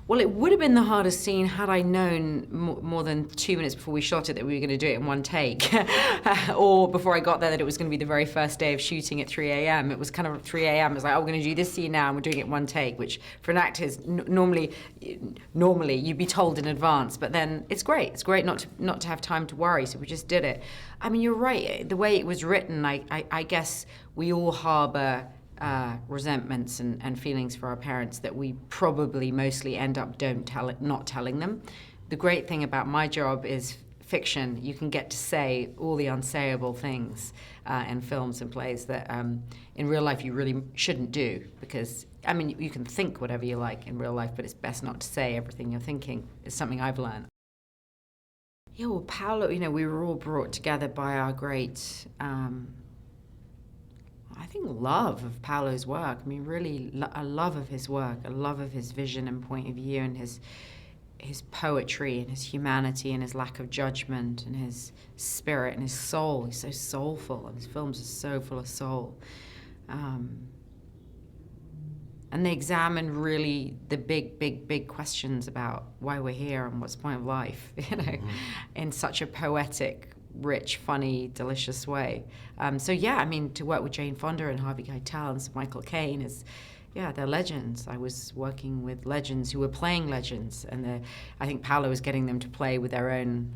Well, it would have been the hardest scene had I known more than 2 minutes before we shot it that we were going to do it in one take. Or before I got there that it was going to be the very first day of shooting at 3 a.m. It was kind of 3 a.m. It was like, oh, we're going to do this scene now and we're doing it in one take, which for an actor is normally you'd be told in advance, but then it's great. It's great not to have time to worry, so we just did it. I mean, you're right. The way it was written, I guess we all harbor resentments and feelings for our parents that we probably mostly end up not telling them. The great thing about my job is fiction. You can get to say all the unsayable things in films and plays that in real life you really shouldn't do, because I mean you can think whatever you like in real life, but it's best not to say everything you're thinking. It's something I've learned. Yeah, well, Paolo, we were all brought together by our great I think love of Paolo's work. I mean, really a love of his work, a love of his vision and point of view, and his poetry and his humanity and his lack of judgment and his spirit and his soul. He's so soulful, and his films are so full of soul. And they examine really the big questions about why we're here and what's the point of life, in such a poetic, rich, funny, delicious way. So yeah, I mean, to work with Jane Fonda and Harvey Keitel and Sir Michael Caine is, yeah, they're legends. I was working with legends who were playing legends, and I think Paolo was getting them to play with their own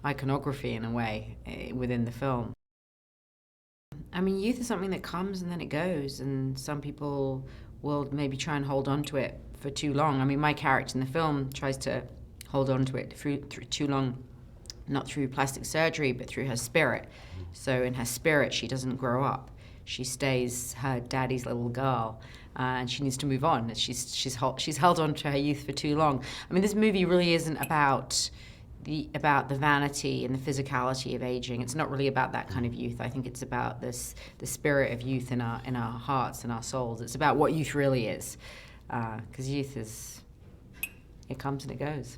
iconography in a way within the film. I mean, youth is something that comes and then it goes, and some people will maybe try and hold on to it for too long. I mean, my character in the film tries to hold on to it through too long, not through plastic surgery, but through her spirit. So in her spirit, she doesn't grow up. She stays her daddy's little girl, and she needs to move on. She's held on to her youth for too long. I mean, this movie really isn't about the vanity and the physicality of aging. It's not really about that kind of youth. I think it's about the spirit of youth in our hearts and our souls. It's about what youth really is, because youth it comes and it goes.